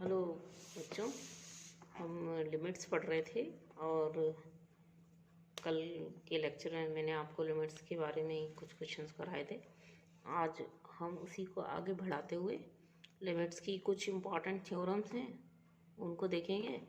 Hello बच्चों, हम limits पढ़ रहे थे और कल के लेक्चर में मैंने आपको लिमिट्स के बारे में कुछ क्वेश्चंस कराए थे। आज हम उसी को आगे बढ़ाते हुए लिमिट्स की कुछ इम्पॉर्टेंट थ्योरम्स हैं उनको देखेंगे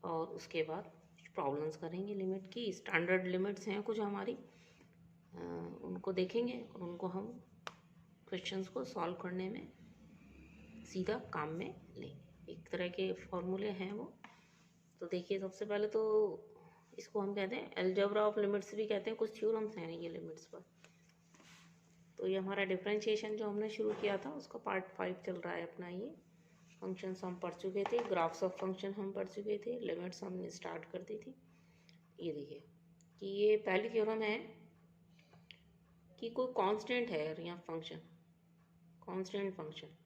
और उसके बाद प्रॉब्लम्स करेंगे। लिमिट की स्टैंडर्ड लिमिट्स हैं कुछ हमारी, उनको देखेंगे और उनको हम क्वेश्चंस को सॉल्व करने में सीधा काम में लेंगे। एक तरह के फॉर्मूले हैं वो। तो देखिए, सबसे पहले तो इसको हम कहते हैं अलजेब्रा ऑफ लिमिट्स भी कहते हैं, कुछ थ्योरम्स हैं ये लिमिट्स पर। तो ये हमारा डिफरेंशिएशन जो हमने शुरू किया था उसका पार्ट 5 चल रहा है अपना। ये फंक्शंस हम पढ़ चुके थे, ग्राफ्स ऑफ फंक्शन हम पढ़ चुके थे, लिमिट्स हमने स्टार्ट कर दी थी। ये देखिए कि ये पहली थ्योरम है कि कोई कांस्टेंट है यहाँ फंक्शन, कांस्टेंट फंक्शन,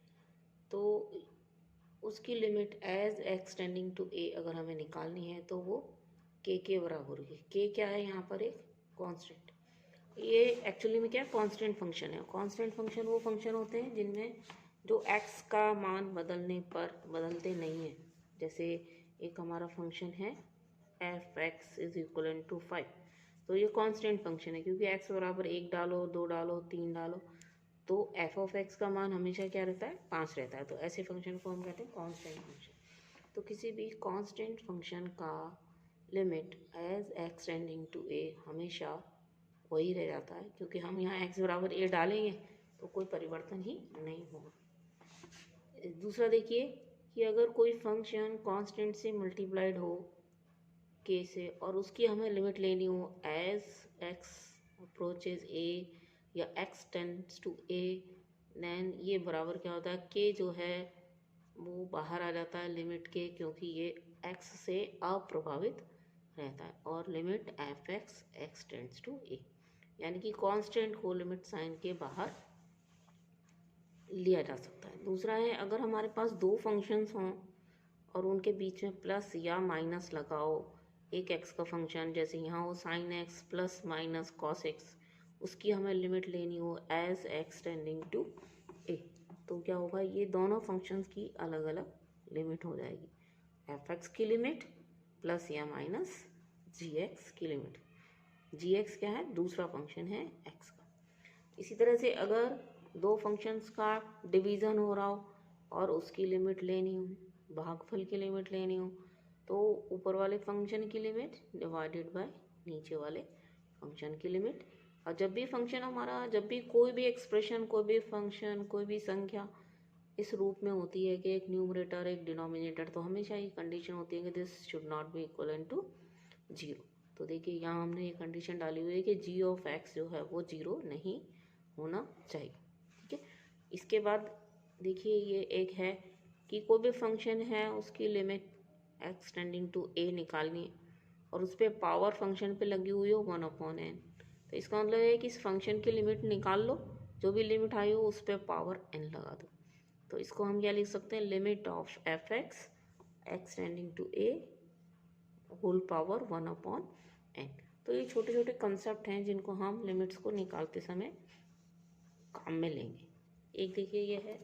तो उसकी limit as x tending to a अगर हमें निकालनी है तो वो के बराबर होगी। के क्या है यहाँ पर? एक कांस्टेंट। ये एक्चुअली में क्या है? कांस्टेंट फंक्शन है। कांस्टेंट फंक्शन वो फंक्शन होते हैं जिनमें जो एक्स का मान बदलने पर बदलते नहीं है। जैसे एक हमारा फंक्शन है f x is equal to 5, तो ये कांस्टेंट फंक्शन है क्योंकि एक्स बराबर 1 डालो, 2 डालो, 3 डालो, तो एफ ऑफ एक्स का मान हमेशा क्या रहता है? 5 रहता है। तो ऐसे फंक्शन को हम कहते हैं कांस्टेंट फंक्शन। तो किसी भी कांस्टेंट फंक्शन का limit as x tending to a हमेशा वही रह जाता है, क्योंकि हम यहाँ एक्स बराबर ए डालेंगे तो कोई परिवर्तन ही नहीं होगा। दूसरा देखिए कि अगर कोई फंक्शन कांस्टेंट से मल्टीप्लाइड हो के से और उसकी हमें लिमिट लेनी हो एज एक्स अप्रोचेज ए या x tends to a, then ये बराबर क्या होता है? के जो है वो बाहर आ जाता है लिमिट के, क्योंकि ये एक्स से अप्रभावित रहता है। और limit f x x tends to a, यानी कि कांस्टेंट को लिमिट साइन के बाहर लिया जा सकता है। दूसरा है अगर हमारे पास दो फंक्शंस हों और उनके बीच में प्लस या माइनस लगाओ, एक एक्स का फंक्शन जैसे यहाँ हो sine x plus minus cos x, उसकी हमें लिमिट लेनी हो एज एक्स टेंडिंग टू ए, तो क्या होगा? ये दोनों फंक्शंस की अलग अलग लिमिट हो जाएगी। एफ एक्स की लिमिट प्लस या माइनस जी एक्स की लिमिट। जी एक्स क्या है? दूसरा फंक्शन है एक्स का। इसी तरह से अगर दो फंक्शंस का डिवीज़न हो रहा हो और उसकी लिमिट लेनी हो, भागफल की लिमिट लेनी हो, तो ऊपर वाले फंक्शन की लिमिट डिवाइडेड बाय नीचे वाले फंक्शन की लिमिट। और जब भी फंक्शन हमारा, जब भी कोई भी एक्सप्रेशन, कोई भी फंक्शन, कोई भी संख्या इस रूप में होती है कि एक न्यूमरेटर एक डिनोमिनेटर, तो हमेशा ये कंडीशन होती है कि this should not be equal to 0। तो देखिए यहाँ हमने ये कंडीशन डाली हुई है कि जी ऑफ एक्स जो है वो 0 नहीं होना चाहिए। ठीक है, इसके बाद देखिए ये एक है कि कोई भी फंक्शन है उसकी लिमिट एक्स टेंडिंग टू ए निकालनी है और उस पर पावर फंक्शन पे लगी हुई हो 1/n। तो इसका मतलब है कि इस फंक्शन की लिमिट निकाल लो, जो भी लिमिट आई हो उस पर पावर n लगा दो। तो इसको हम क्या लिख सकते हैं? Limit of f x x tending to a whole power 1/n। तो ये छोटे छोटे कंसेप्ट हैं जिनको हम लिमिट्स को निकालते समय काम में लेंगे। एक देखिए ये है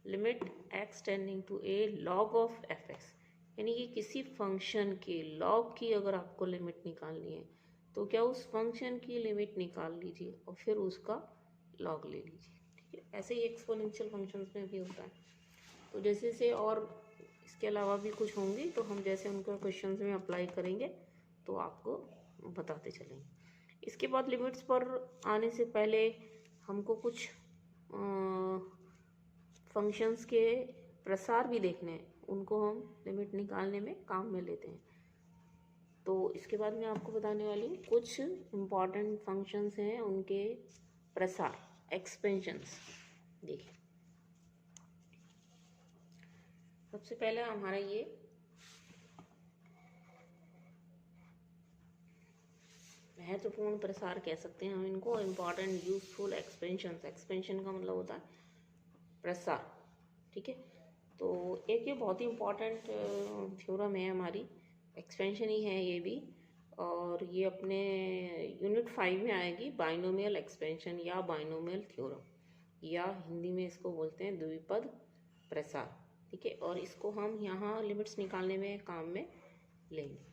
limit x tending to a log of f x, यानी कि किसी फंक्शन के लॉग की अगर आपको लिमिट निकालनी है तो क्या उस फंक्शन की लिमिट निकाल लीजिए और फिर उसका लॉग ले लीजिए। ठीक है, ऐसे ही एक्सपोनेंशियल फंक्शंस में भी होता है। तो जैसे से और इसके अलावा भी कुछ होंगे तो हम जैसे उनको क्वेश्चंस में अप्लाई करेंगे तो आपको बताते चलेंगे। इसके बाद लिमिट्स पर आने से पहले हमको कुछ फंक्शंस के प्रसार भी देखने हैं, उनको हम लिमिट निकालने में काम में लेते हैं। तो इसके बाद मैं आपको बताने वाली हूँ कुछ इम्पॉर्टेंट फंक्शंस हैं, उनके प्रसार, एक्सपेंशंस। देखिए सबसे पहले हमारा ये महत्वपूर्ण प्रसार कह सकते हैं हम इनको, इम्पॉर्टेंट यूजफुल एक्सपेंशंस। एक्सपेंशन का मतलब होता है प्रसार। ठीक है, तो एक ये बहुत ही इम्पॉर्टेंट थ्योरम है हमारी, एक्सपेंशन ही है ये भी, और ये अपने यूनिट 5 में आएगी, बाइनोमियल एक्सपेंशन या बाइनोमियल थ्योरम, या हिंदी में इसको बोलते हैं द्विपद प्रसार। ठीक है, और इसको हम यहाँ लिमिट्स निकालने में काम में लेंगे।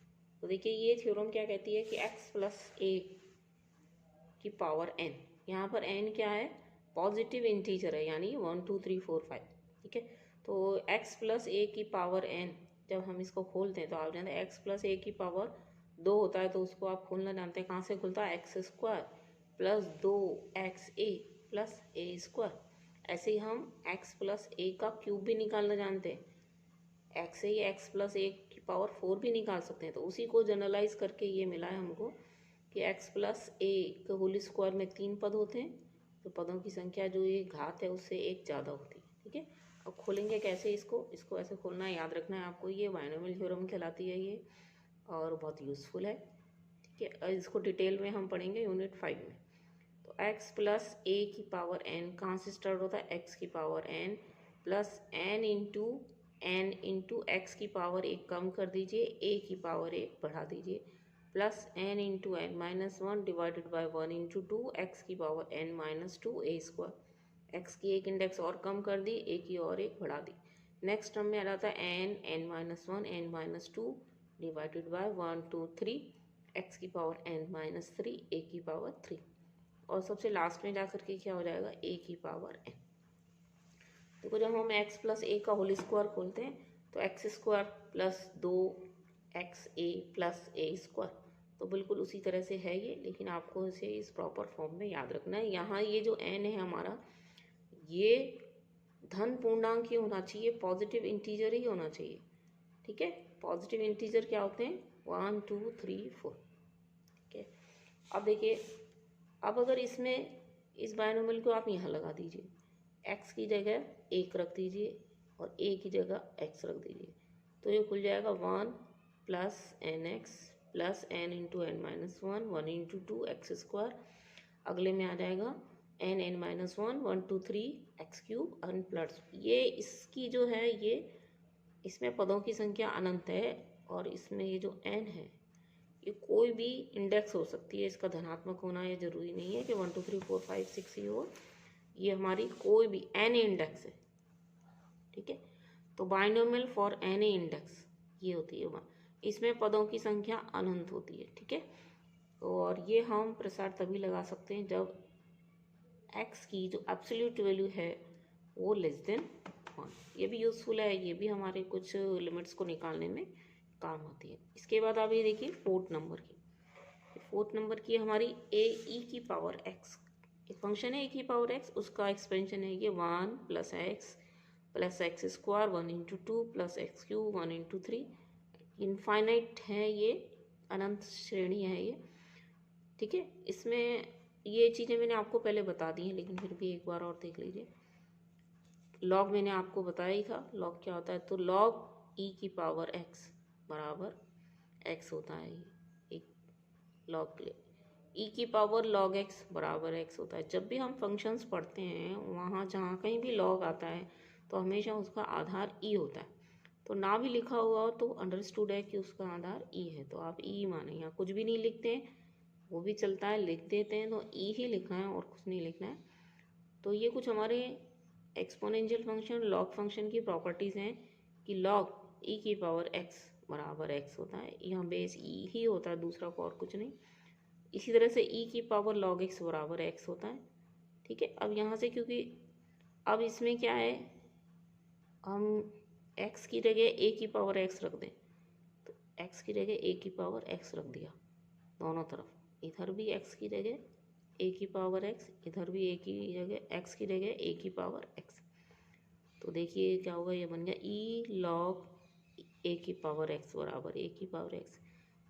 तो देखिए ये थ्योरम क्या कहती है कि x प्लस ए की पावर n, यहाँ पर n क्या है, पॉजिटिव इंटीजर है, यानी 1 2 3 4 5, ठीक है। तो x प्लस ए की पावर n, जब हम इसको खोलते हैं तो आप जानते हैं x प्लस ए की पावर 2 होता है, तो उसको आप खोलना जानते हैं, कहाँ से खुलता है, x square plus 2xa plus a square. ऐसे ही हम x प्लस ए का क्यूब भी निकालना जानते हैं, x से ही x प्लस ए की पावर 4 भी निकाल सकते हैं। तो उसी को जनरलाइज करके ये मिला है हमको कि x प्लस ए के होल स्क्वायर में 3 पद होते हैं, तो पदों की संख्या जो ये घात है उससे 1 ज़्यादा होती है, ठीक है। अब खोलेंगे कैसे इसको ऐसे खोलना है, याद रखना है आपको, ये बाइनोमियल थ्योरम कहलाती है ये, और बहुत यूज़फुल है, ठीक है। इसको डिटेल में हम पढ़ेंगे यूनिट 5 में। तो x प्लस ए की पावर n कहाँ से स्टार्ट होता है, x की power n plus n into x की पावर 1 कम कर दीजिए, a की पावर 1 बढ़ा दीजिए, plus n into n minus 1 divided by 1 into 2 x की power n minus 2 a square. X की एक इंडेक्स और कम कर दी, a की और एक बढ़ा दी। नेक्स्ट टर्म में आ रहा था n minus 1 n minus 2 divided by 1 2 3 x की पावर n माइनस 3 a की पावर 3, और सबसे लास्ट में जाकर के क्या हो जाएगा, a की पावर n। देखो जब हम x प्लस ए का होल स्क्वायर खोलते हैं तो x square plus 2xa plus a square, तो बिल्कुल उसी तरह से है ये, लेकिन आपको इसे इस प्रॉपर फॉर्म में याद रखना है। यहाँ ये जो n है हमारा, ये धन पूर्णांक ही होना चाहिए, पॉजिटिव इंटीजर ही होना चाहिए, ठीक है। पॉजिटिव इंटीजर क्या होते हैं, 1 2 3 4, ठीक है। अब देखिए, अब अगर इसमें इस बाइनोमियल को आप यहाँ लगा दीजिए, x की जगह 1 रख दीजिए और a की जगह x रख दीजिए, तो ये खुल जाएगा 1 plus n x plus n into n minus 1 1 into 2 x square. अगले में आ जाएगा n minus 1 1 2 3 x cube n plus, ये इसकी जो है ये, इसमें पदों की संख्या अनंत है, और इसमें ये जो n है ये कोई भी इंडेक्स हो सकती है, इसका धनात्मक होना ये जरूरी नहीं है कि 1 2 3 4 5 6 ही हो, ये हमारी कोई भी एन इंडेक्स है, ठीक है। तो बाइनोमियल फॉर एन इंडेक्स ये होती है 1, इसमें पदों की संख्या अनंत होती है, ठीक है। और ये हम प्रसार तभी लगा सकते हैं जब x की जो एब्सोल्यूट वैल्यू है वो लेस देन 1। ये भी यूज़फुल है, ये भी हमारे कुछ लिमिट्स को निकालने में काम आती है। इसके बाद आप ये देखिए फोर्थ नंबर की हमारी ए ई की पावर x, एक फंक्शन है ए की पावर x, उसका एक्सपेंशन है ये 1 plus x square 1 into 2 plus x cube 1 into 3, infinite है ये, अनंत श्रेणी है ये, ठीक है। इसमें ये चीज़ें मैंने आपको पहले बता दी हैं, लेकिन फिर भी एक बार और देख लीजिए। लॉग मैंने आपको बताया ही था, लॉग क्या होता है, तो लॉग ई की पावर x बराबर x होता है, एक लॉग ई की पावर लॉग x बराबर x होता है। जब भी हम फंक्शंस पढ़ते हैं वहाँ जहाँ कहीं भी लॉग आता है तो हमेशा उसका आधार e होता है, तो ना भी लिखा हुआ हो तो अंडरस्टूड है कि उसका आधार e है, तो आप e माने, यहाँ कुछ भी नहीं लिखते हैं वो भी चलता है, लिख देते हैं तो e ही लिखना है और कुछ नहीं लिखना है। तो ये कुछ हमारे एक्सपोनेंशियल फंक्शन लॉग फंक्शन की प्रॉपर्टीज़ हैं कि लॉग e की पावर x बराबर x होता है, यहाँ बेस e ही होता है, दूसरा को और कुछ नहीं। इसी तरह से e की पावर log x बराबर x होता है, ठीक है। अब यहाँ से क्योंकि अब इसमें क्या है, हम x की जगह a की पावर x रख दें, तो x की जगह a की पावर x रख दिया दोनों तरफ, इधर भी x की जगह a की पावर x, इधर भी a की जगह x की जगह a की पावर x, तो देखिए क्या होगा, ये बन गया e log a की पावर x बराबर a की पावर x,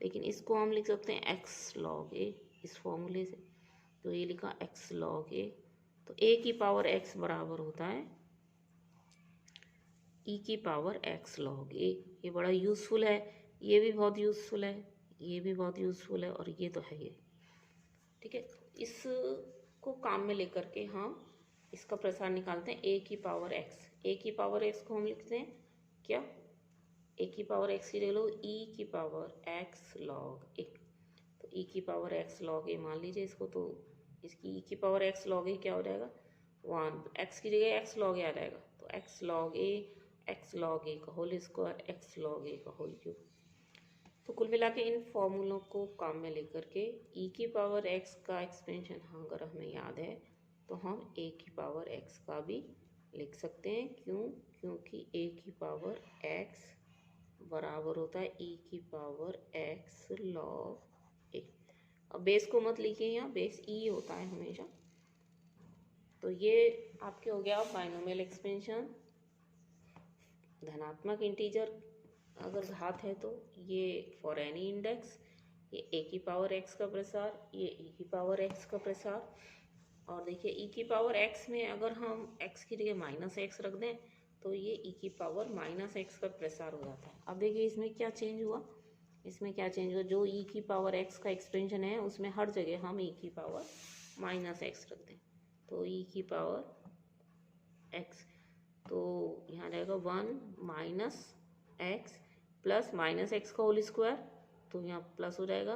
लेकिन इसको हम लिख सकते हैं x log a इस फॉर्मूले से, तो ये लिखा x log a, तो a की पावर x बराबर होता है e की पावर x log a। ये बड़ा यूज़फुल है, ये भी बहुत यूज़फुल है, ये भी बहुत यूज़फुल है, और ये तो है ये, ठीक है। इसको काम में लेकर के हम इसका प्रसार निकालते हैं a की पावर x को हम लिखते हैं क्या, a की पावर x की जगह लो e की पावर x log a, तो e की पावर x log a मान लीजिए इसको, तो इसकी e की पावर x log a क्या हो जाएगा 1, x की जगह x log a आ जाएगा, तो x log a x log a का whole square x log a का होल क्यूब। तो कुल मिला के इन फॉर्मूलों को काम में लेकर के ई की पावर एक्स का एक्सपेंशन अगर हमें याद है तो हम ए की पावर एक्स का भी लिख सकते हैं। क्योंकि ए की पावर एक्स बराबर होता है ई की पावर एक्स लॉग ए। अब बेस को मत लिखिए, यहाँ बेस ई होता है हमेशा। तो ये आपके हो गया बाइनोमियल एक्सपेंशन। धनात्मक इंटीजर अगर घात है तो ये फॉर एनी इंडेक्स, ये ए की पावर एक्स का प्रसार, ये ई की पावर एक्स का प्रसार। और देखिए ई की पावर एक्स में अगर हम एक्स की जगह माइनस एक्स रख दें तो ये ई की पावर माइनस एक्स का प्रसार हो जाता है। अब देखिए इसमें क्या चेंज हुआ, इसमें क्या चेंज हुआ, जो ई की पावर एक्स का एक्सपेंशन है उसमें हर जगह हम ई की पावर माइनस एक्स रख दें तो ई की पावर एक्स, तो यहाँ रहेगा 1 minus x plus minus x का होल स्क्वायर, तो यहाँ प्लस हो जाएगा,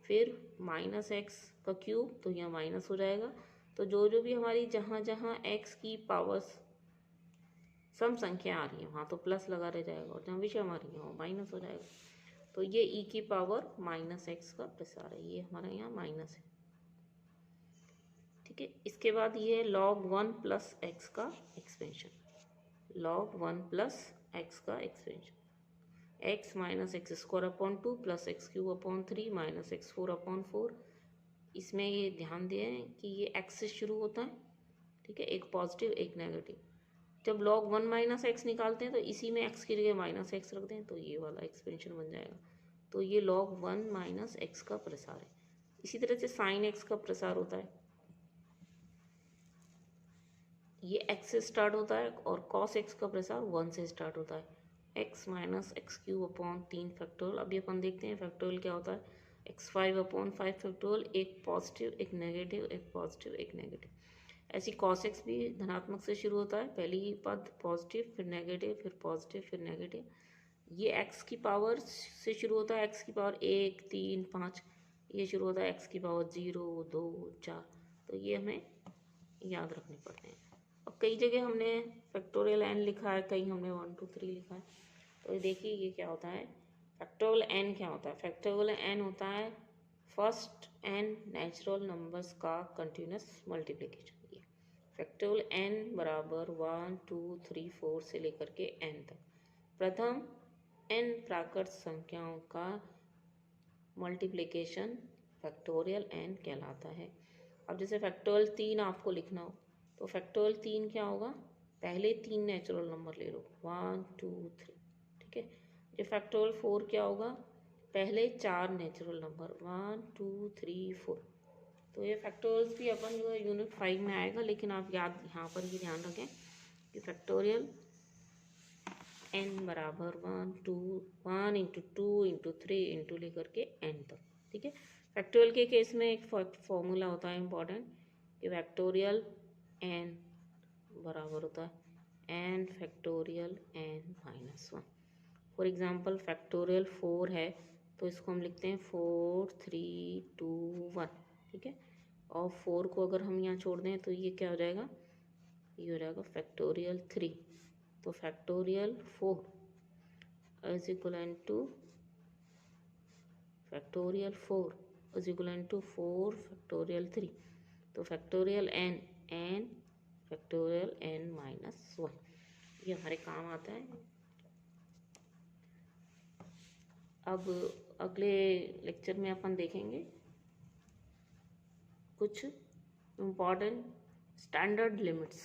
फिर माइनस एक्स का क्यूब, तो यहाँ माइनस हो जाएगा। तो जो भी हमारी जहाँ जहाँ एक्स की पावर्स सम संख्या आ रही है वहाँ तो प्लस लगा रह जाएगा, और जहाँ विषम आ रही है वहाँ माइनस हो जाएगा। तो ये ई की पावर माइनस एक्स का प्रसार है, ये हमारा यहाँ माइनस है। ठीक है, इसके बाद ये log 1 प्लस एक्स का एक्सपेंशन, log 1 प्लस एक्स का expansion, x minus x square upon 2 plus x cube upon 3 minus x 4 upon 4। इसमें ये ध्यान दें कि ये एक्स से शुरू होता है, ठीक है, एक पॉजिटिव एक नेगेटिव। जब log 1 माइनस एक्स निकालते हैं तो इसी में एक्स की जगह माइनस एक्स रख दें तो ये वाला एक्सपेंशन बन जाएगा। तो ये log 1 माइनस एक्स का प्रसार है। इसी तरह से साइन एक्स का प्रसार होता है, ये एक्स से स्टार्ट होता है, और कॉस एक्स का प्रसार 1 से स्टार्ट होता है, x minus x cube upon 3 factorial. अभी अपन देखते हैं फैक्टोरियल क्या होता है, x5 अपॉन 5 फैक्टोरियल, एक पॉजिटिव एक नेगेटिव एक पॉजिटिव एक नेगेटिव। ऐसी कॉस एक्स भी धनात्मक से शुरू होता है, पहली पद पॉजिटिव फिर नेगेटिव फिर पॉजिटिव फिर नेगेटिव। ये एक्स की पावर से शुरू होता है, एक्स की पावर 1 3 5, ये शुरू होता है एक्स की पावर 0 2 4। तो ये हमें याद रखने पड़ते हैं। अब कई जगह हमने फैक्टोरियल एन लिखा है, कहीं हमने 1 2 3 लिखा है। तो देखिए ये क्या होता है, फैक्टोरियल एन क्या होता है, फैक्टोरियल एन होता है फर्स्ट एन नेचुरल नंबर्स का कंटिन्यूस मल्टीप्लिकेशन। ये फैक्टोरियल एन बराबर 1 2 3 4 से लेकर के एन तक प्रथम एन प्राकृत संख्याओं का मल्टीप्लिकेशन फैक्टोरियल एन कहलाता है। अब जैसे फैक्टोरियल 3 आपको लिखना हो तो फैक्टोरियल 3 क्या होगा, पहले 3 नेचुरल नंबर ले लो 1 2 3, ठीक है। जो फैक्टोरियल 4 क्या होगा, पहले 4 नेचुरल नंबर 1 2 3 4। तो ये फैक्टोरियल्स भी अपन जो है यूनिट 5 में आएगा, लेकिन आप याद यहाँ पर ही ध्यान रखें कि फैक्टोरियल एन बराबर 1 इंटू 2 इंटू 3 इंटू लेकर के एन तक, ठीक है। फैक्टोरियल के केस में एक फॉर्मूला होता है इम्पॉर्टेंट कि फैक्टोरियल एन बराबर होता है n factorial n minus 1। For example factorial 4 है तो इसको हम लिखते हैं 4 3 2 1, ठीक है। और 4 को अगर हम यहाँ छोड़ दें तो ये क्या हो जाएगा, ये हो जाएगा फैक्टोरियल 3। तो factorial 4 is equal to factorial 4 is equal to 4 factorial 3। तो factorial n n factorial n minus 1 ये हमारे काम आता है। अब अगले लेक्चर में अपन देखेंगे कुछ इम्पॉर्टेंट स्टैंडर्ड लिमिट्स।